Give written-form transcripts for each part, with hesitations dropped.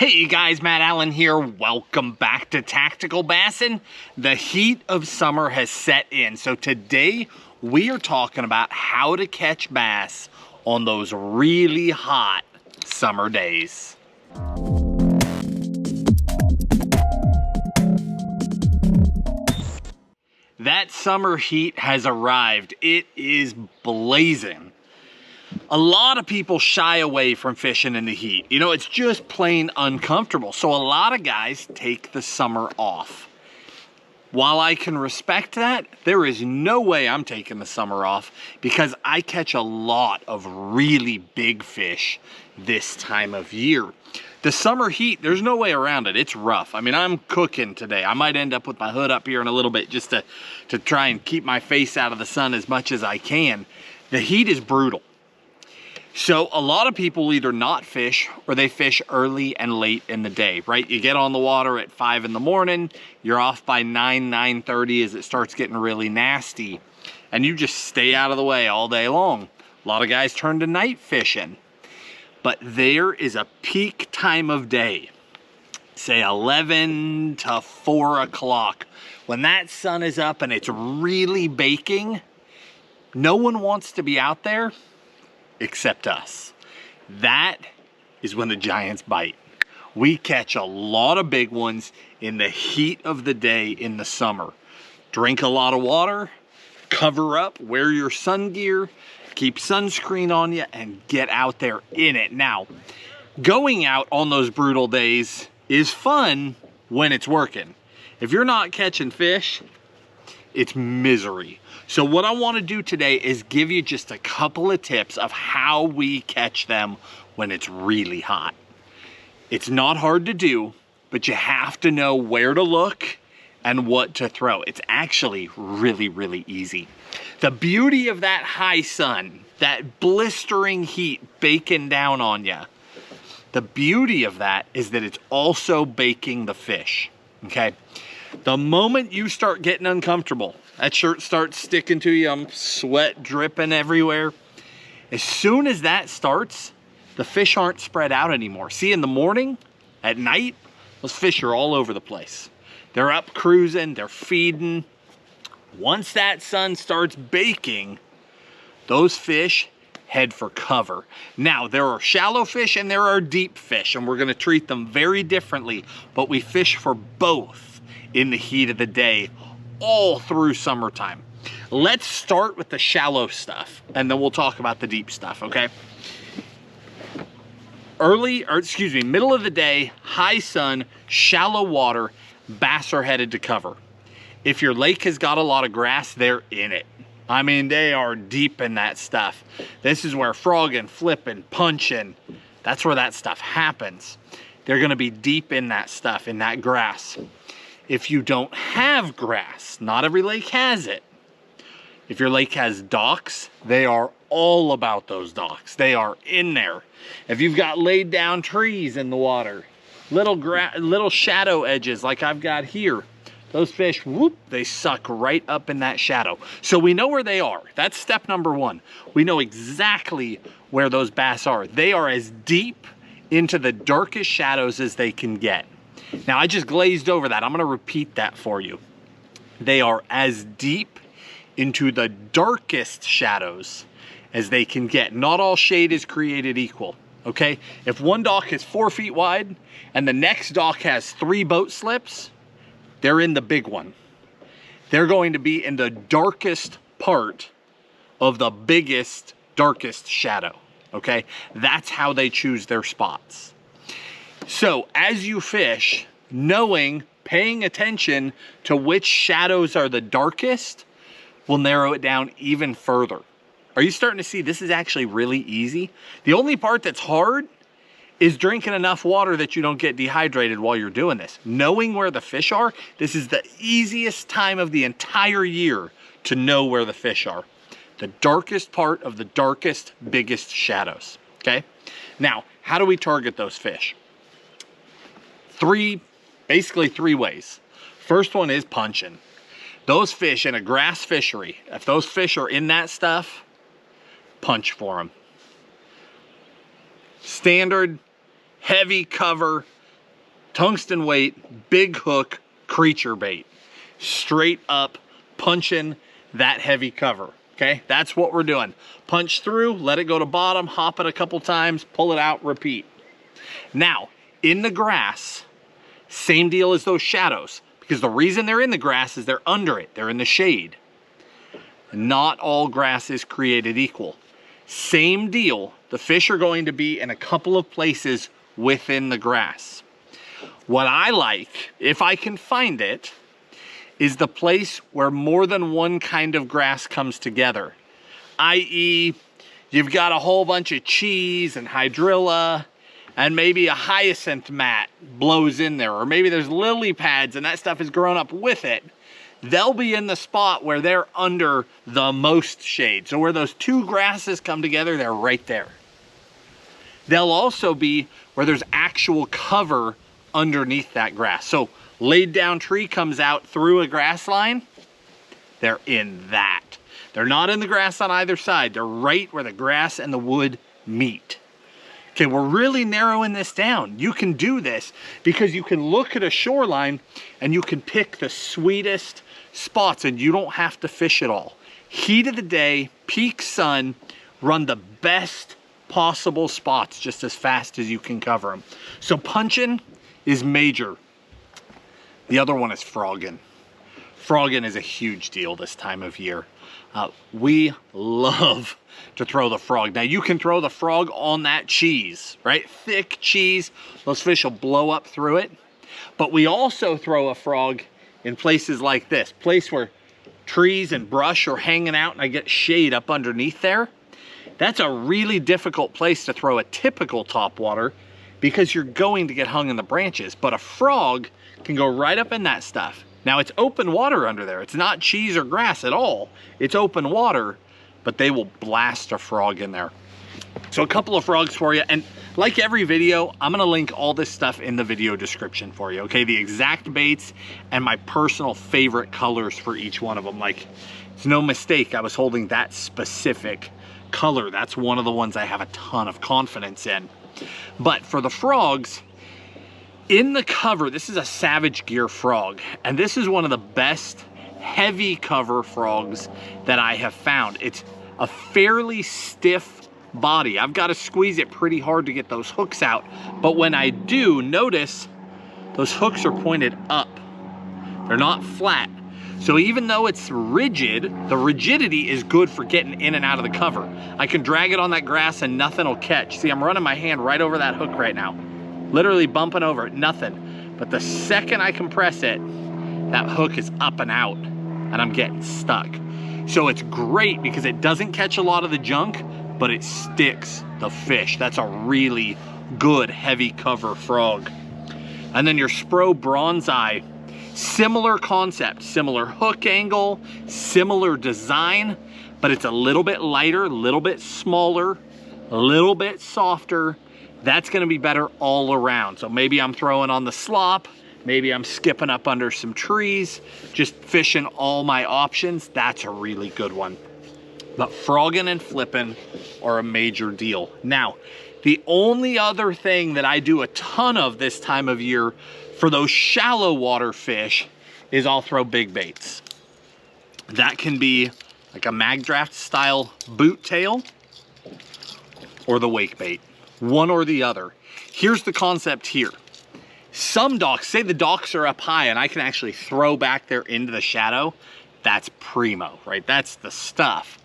Hey you guys, Matt Allen here. Welcome back to Tactical Bassin'. The heat of summer has set in, so today we are talking about how to catch bass on those really hot summer days. That summer heat has arrived. It is blazing. A lot of people shy away from fishing in the heat. You know, it's just plain uncomfortable. So a lot of guys take the summer off. While I can respect that, there is no way I'm taking the summer off because I catch a lot of really big fish this time of year. The summer heat, there's no way around it. It's rough. I mean, I'm cooking today. I might end up with my hood up here in a little bit just to try and keep my face out of the sun as much as I can. The heat is brutal. So a lot of people either not fish or they fish early and late in the day, right? You get on the water at 5 in the morning, you're off by 9:30 as it starts getting really nasty, and you just stay out of the way all day long. A lot of guys turn to night fishing, but there is a peak time of day, say 11 to 4 o'clock. When that sun is up and it's really baking, no one wants to be out there except us. That is when the giants bite. We catch a lot of big ones in the heat of the day in the summer. Drink a lot of water, cover up, wear your sun gear, keep sunscreen on you, and get out there in it. Now, going out on those brutal days is fun when it's working. If you're not catching fish, it's misery. So what I want to do today is give you just a couple of tips of how we catch them when it's really hot. It's not hard to do, but you have to know where to look and what to throw. It's actually really, really easy. The beauty of that high sun, that blistering heat baking down on you, the beauty of that is that it's also baking the fish, okay? The moment you start getting uncomfortable, that shirt starts sticking to you, I'm sweat dripping everywhere. As soon as that starts, the fish aren't spread out anymore. See, in the morning, at night, those fish are all over the place. They're up cruising, they're feeding. Once that sun starts baking, those fish head for cover. Now, there are shallow fish and there are deep fish, and we're gonna treat them very differently, but we fish for both in the heat of the day all through summertime. Let's start with the shallow stuff and then we'll talk about the deep stuff, okay? Middle of the day, high sun, shallow water, bass are headed to cover. If your lake has got a lot of grass, they're in it. I mean, they are deep in that stuff. This is where frogging, flipping, punching, that's where that stuff happens. They're gonna be deep in that stuff, in that grass. If you don't have grass, not every lake has it. If your lake has docks, they are all about those docks. They are in there. If you've got laid down trees in the water, little shadow edges like I've got here, those fish, whoop, they suck right up in that shadow. So we know where they are. That's step number one. We know exactly where those bass are. They are as deep into the darkest shadows as they can get. Now, I just glazed over that. I'm gonna repeat that for you. They are as deep into the darkest shadows as they can get. Not all shade is created equal, okay? If one dock is 4 feet wide and the next dock has 3 boat slips, they're in the big one. They're going to be in the darkest part of the biggest, darkest shadow, okay? That's how they choose their spots. So as you fish, paying attention to which shadows are the darkest will narrow it down even further. Are you starting to see this is actually really easy? The only part that's hard is drinking enough water that you don't get dehydrated while you're doing this. Knowing where the fish are, this is the easiest time of the entire year to know where the fish are. The darkest part of the darkest, biggest shadows, okay? Now, how do we target those fish? Basically three ways. First one is punching. Those fish in a grass fishery, if those fish are in that stuff, punch for them. Standard, heavy cover, Tungsten weight, big hook, creature bait. Straight up punching that heavy cover, okay? That's what we're doing. Punch through, let it go to bottom, hop it a couple times, pull it out, repeat. Now, in the grass, same deal as those shadows, because the reason they're in the grass is they're under it, they're in the shade. Not all grass is created equal. Same deal, the fish are going to be in a couple of places within the grass. What I like, if I can find it, is the place where more than one kind of grass comes together. i.e., you've got a whole bunch of cheese and hydrilla, and maybe a hyacinth mat blows in there, or maybe there's lily pads and that stuff has grown up with it. They'll be in the spot where they're under the most shade. So where those two grasses come together, they're right there. They'll also be where there's actual cover underneath that grass. So laid down tree comes out through a grass line, they're in that. They're not in the grass on either side. They're right where the grass and the wood meet. Okay, we're really narrowing this down. You can do this because you can look at a shoreline and you can pick the sweetest spots and you don't have to fish at all. Heat of the day, peak sun, run the best possible spots just as fast as you can cover them. So punching is major. The other one is frogging. Frogging is a huge deal this time of year. We love to throw the frog. Now you can throw the frog on that cheese, right? Thick cheese, those fish will blow up through it. But we also throw a frog in places like this, place where trees and brush are hanging out and I get shade up underneath there. That's a really difficult place to throw a typical topwater because you're going to get hung in the branches. But a frog can go right up in that stuff. Now it's open water under there. It's not cheese or grass at all. It's open water, but they will blast a frog in there. So a couple of frogs for you. And like every video, I'm gonna link all this stuff in the video description for you, okay? The exact baits and my personal favorite colors for each one of them. Like, it's no mistake, I was holding that specific color. That's one of the ones I have a ton of confidence in. But for the frogs, in the cover, this is a Savage Gear frog, and this is one of the best heavy cover frogs that I have found. It's a fairly stiff body. I've got to squeeze it pretty hard to get those hooks out, but when I do, notice those hooks are pointed up. They're not flat. So even though it's rigid, the rigidity is good for getting in and out of the cover. I can drag it on that grass and nothing will catch. See, I'm running my hand right over that hook right now. Literally bumping over it, nothing. But the second I compress it, that hook is up and out and I'm getting stuck. So it's great because it doesn't catch a lot of the junk, but it sticks the fish. That's a really good heavy cover frog. And then your Spro Bronzeye, similar concept, similar hook angle, similar design, but it's a little bit lighter, a little bit smaller, a little bit softer. That's gonna be better all around. So maybe I'm throwing on the slop, maybe I'm skipping up under some trees, just fishing all my options. That's a really good one. But frogging and flipping are a major deal. Now, the only other thing that I do a ton of this time of year for those shallow water fish is I'll throw big baits. That can be like a mag draft style boot tail or the wake bait. One or the other. Here's the concept here. Some docks, say the docks are up high and I can actually throw back there into the shadow, that's primo, right? That's the stuff.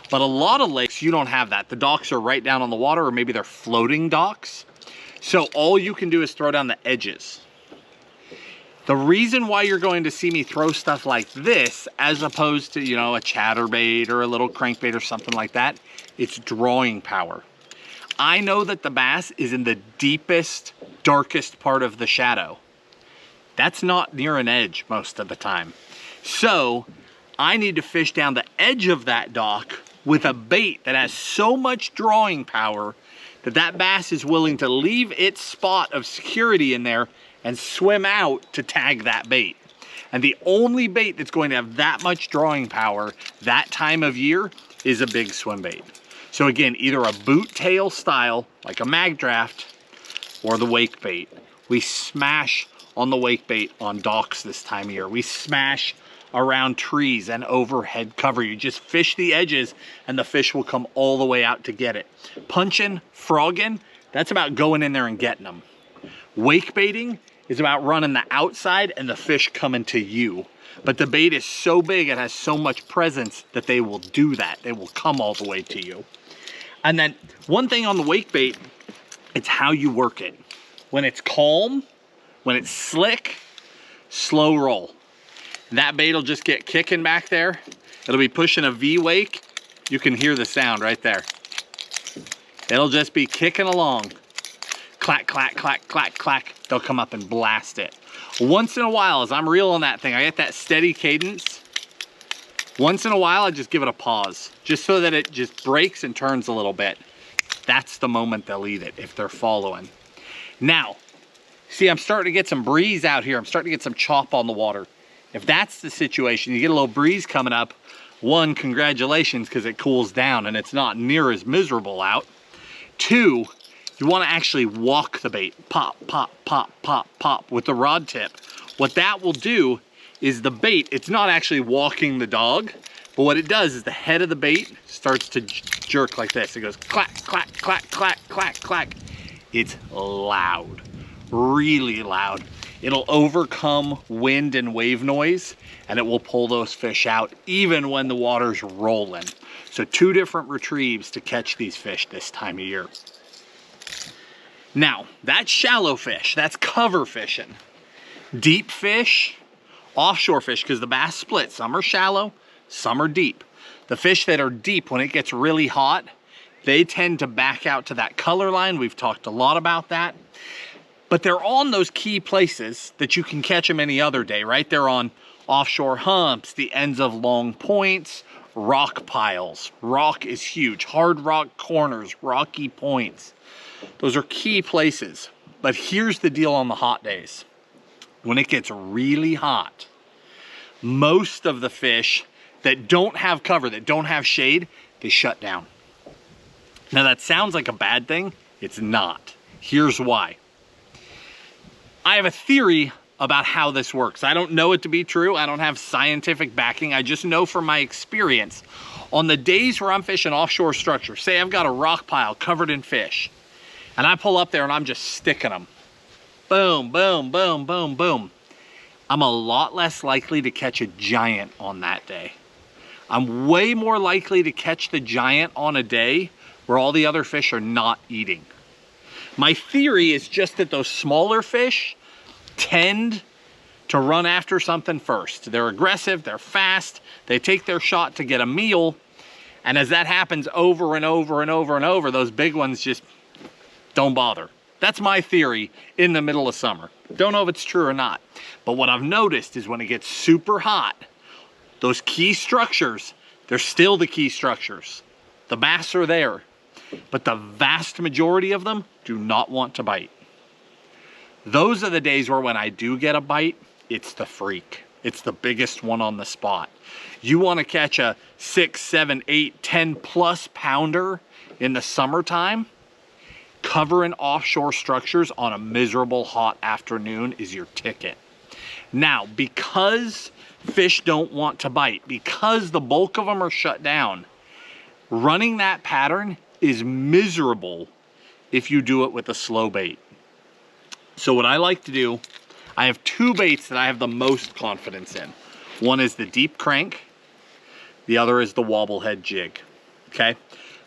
But a lot of lakes, you don't have that. The docks are right down on the water, or maybe they're floating docks. So all you can do is throw down the edges. The reason why you're going to see me throw stuff like this, as opposed to, you know, a chatterbait or a little crankbait or something like that, it's drawing power. I know that the bass is in the deepest, darkest part of the shadow. That's not near an edge most of the time. So I need to fish down the edge of that dock with a bait that has so much drawing power that that bass is willing to leave its spot of security in there and swim out to tag that bait. And the only bait that's going to have that much drawing power that time of year is a big swim bait. So again, either a boot tail style, like a mag draft, or the wake bait. We smash on the wake bait on docks this time of year. We smash around trees and overhead cover. You just fish the edges and the fish will come all the way out to get it. Punching, frogging, that's about going in there and getting them. Wake baiting is about running the outside and the fish coming to you. But the bait is so big, it has so much presence that they will do that. They will come all the way to you. And then one thing on the wake bait, it's how you work it. When it's calm, when it's slick, slow roll. That bait will just get kicking back there. It'll be pushing a V wake. You can hear the sound right there. It'll just be kicking along. Clack, clack, clack, clack, clack. They'll come up and blast it. Once in a while, as I'm reeling that thing, I get that steady cadence. Once in a while, I just give it a pause, just so that it just breaks and turns a little bit. That's the moment they'll eat it, if they're following. Now, see, I'm starting to get some breeze out here. I'm starting to get some chop on the water. If that's the situation, you get a little breeze coming up, one, congratulations, because it cools down and it's not near as miserable out. Two, you want to actually walk the bait. Pop, pop, pop, pop, pop with the rod tip. What that will do is the bait, it's not actually walking the dog, but what it does is the head of the bait starts to jerk like this. It goes clack, clack, clack, clack, clack, clack. It's loud, really loud. It'll overcome wind and wave noise, and it will pull those fish out even when the water's rolling. So 2 different retrieves to catch these fish this time of year. Now, that's shallow fish, that's cover fishing. Deep fish, offshore fish, because the bass split. Some are shallow, some are deep. The fish that are deep, when it gets really hot, they tend to back out to that color line. We've talked a lot about that. But they're on those key places that you can catch them any other day, right? They're on offshore humps, the ends of long points, rock piles. Rock is huge. Hard rock corners, rocky points. Those are key places. But here's the deal on the hot days. When it gets really hot, most of the fish that don't have cover, that don't have shade, they shut down. Now that sounds like a bad thing. It's not. Here's why. I have a theory about how this works. I don't know it to be true. I don't have scientific backing. I just know from my experience. On the days where I'm fishing offshore structure, say I've got a rock pile covered in fish, and I pull up there and I'm just sticking them. Boom, boom, boom, boom, boom. I'm a lot less likely to catch a giant on that day. I'm way more likely to catch the giant on a day where all the other fish are not eating. My theory is just that those smaller fish tend to run after something first. They're aggressive, they're fast, they take their shot to get a meal, and as that happens over and over and over and over, those big ones just don't bother. That's my theory in the middle of summer. Don't know if it's true or not, but what I've noticed is when it gets super hot, those key structures, they're still the key structures. The bass are there, but the vast majority of them do not want to bite. Those are the days where when I do get a bite, it's the freak. It's the biggest one on the spot. You want to catch a 6, 7, 8, 10 plus pounder in the summertime, covering offshore structures on a miserable hot afternoon is your ticket. Now, because fish don't want to bite, because the bulk of them are shut down, running that pattern is miserable if you do it with a slow bait. So what I like to do, I have 2 baits that I have the most confidence in. One is the deep crank, the other is the wobblehead jig, okay?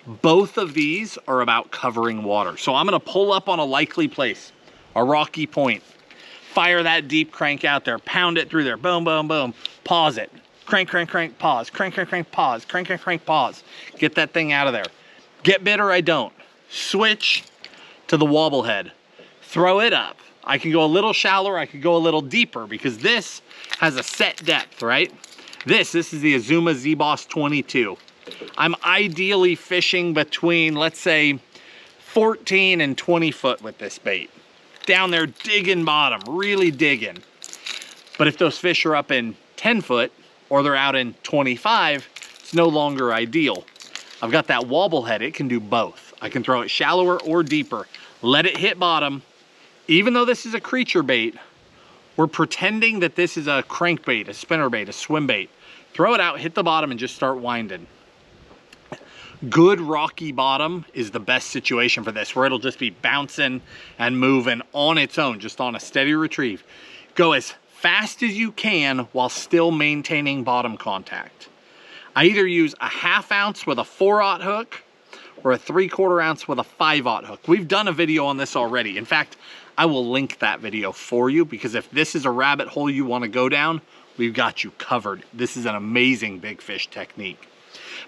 Both of these are about covering water. So I'm gonna pull up on a likely place, a rocky point, fire that deep crank out there, pound it through there, boom, boom, boom, pause it, crank, crank, crank, pause, crank, crank, crank, pause, crank, crank, crank, pause. Get that thing out of there. Get bit or I don't. Switch to the wobblehead. Throw it up. I can go a little shallower, I could go a little deeper because this has a set depth, right? This is the Azuma Z-Boss 22. I'm ideally fishing between, let's say, 14 and 20 foot with this bait. Down there digging bottom, really digging. But if those fish are up in 10 foot or they're out in 25, it's no longer ideal. I've got that wobblehead, it can do both. I can throw it shallower or deeper. Let it hit bottom, even though this is a creature bait, we're pretending that this is a crankbait, a spinnerbait, a swim bait. Throw it out, hit the bottom, and just start winding. Good rocky bottom is the best situation for this, where it'll just be bouncing and moving on its own, just on a steady retrieve. Go as fast as you can while still maintaining bottom contact. I either use a 1/2 ounce with a 4/0 hook or a 3/4 ounce with a 5/0 hook. We've done a video on this already. In fact, I will link that video for you, because if this is a rabbit hole you want to go down, we've got you covered. This is an amazing big fish technique.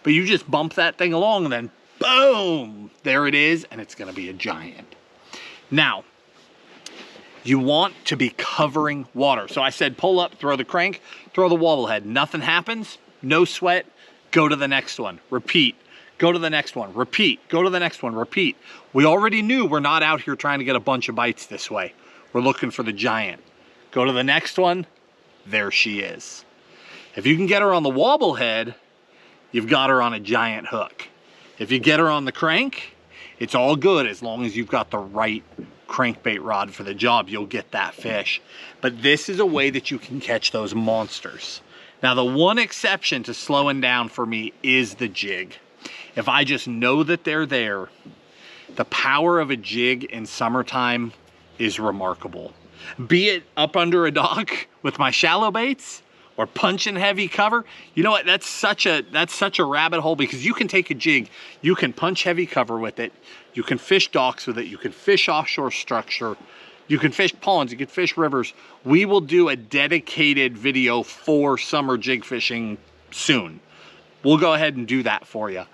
But you just bump that thing along and then boom, there it is, and it's gonna be a giant. Now, you want to be covering water. So I said pull up, throw the crank, throw the wobble head. Nothing happens, no sweat, go to the next one, repeat. Go to the next one, repeat. Go to the next one, repeat. We already knew we're not out here trying to get a bunch of bites this way. We're looking for the giant. Go to the next one, there she is. If you can get her on the wobble head, you've got her on a giant hook. If you get her on the crank, it's all good as long as you've got the right crankbait rod for the job. You'll get that fish. But this is a way that you can catch those monsters. Now, the one exception to slowing down for me is the jig. If I just know that they're there, the power of a jig in summertime is remarkable. Be it up under a dock with my shallow baits, or punching heavy cover. You know what, that's such a rabbit hole, because you can take a jig, you can punch heavy cover with it, you can fish docks with it, you can fish offshore structure, you can fish ponds, you can fish rivers. We will do a dedicated video for summer jig fishing soon. We'll go ahead and do that for you.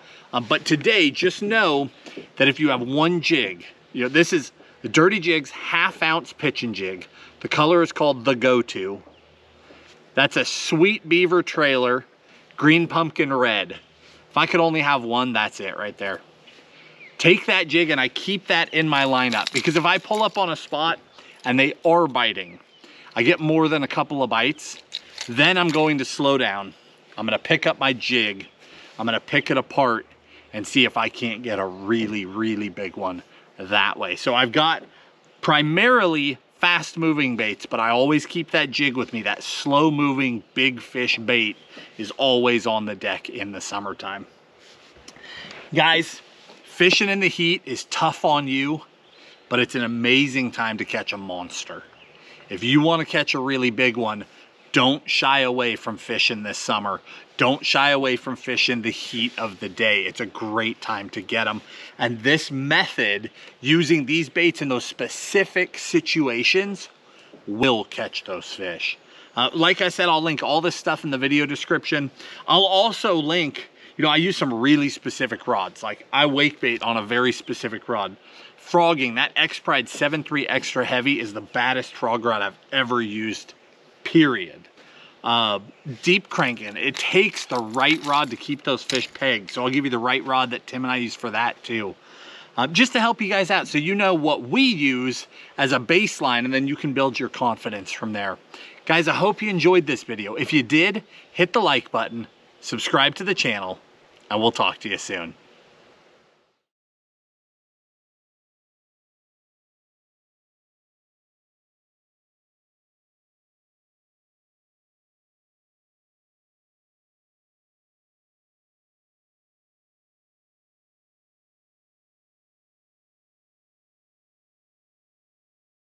But today, just know that if you have one jig, you know, this is the Dirty Jigs 1/2 ounce pitching jig. The color is called the Go-To. That's a Sweet Beaver trailer, green pumpkin red. If I could only have one, that's it right there. Take that jig, and I keep that in my lineup, because if I pull up on a spot and they are biting, I get more than a couple of bites, then I'm going to slow down. I'm gonna pick up my jig, I'm gonna pick it apart and see if I can't get a really, really big one that way. So I've got primarily fast moving baits, but I always keep that jig with me. That slow moving big fish bait is always on the deck in the summertime. Guys, fishing in the heat is tough on you, but it's an amazing time to catch a monster. If you want to catch a really big one, don't shy away from fishing this summer. Don't shy away from fishing the heat of the day. It's a great time to get them. And this method, using these baits in those specific situations, will catch those fish. Like I said, I'll link all this stuff in the video description. I'll also link, you know, I use some really specific rods. Like I wake bait on a very specific rod. Frogging, that X-Pride 7.3 Extra Heavy is the baddest frog rod I've ever used, period. Deep cranking, it takes the right rod to keep those fish pegged. So I'll give you the right rod that Tim and I use for that too. Just to help you guys out so you know what we use as a baseline, and then you can build your confidence from there. Guys, I hope you enjoyed this video. If you did, hit the like button, subscribe to the channel, and we'll talk to you soon.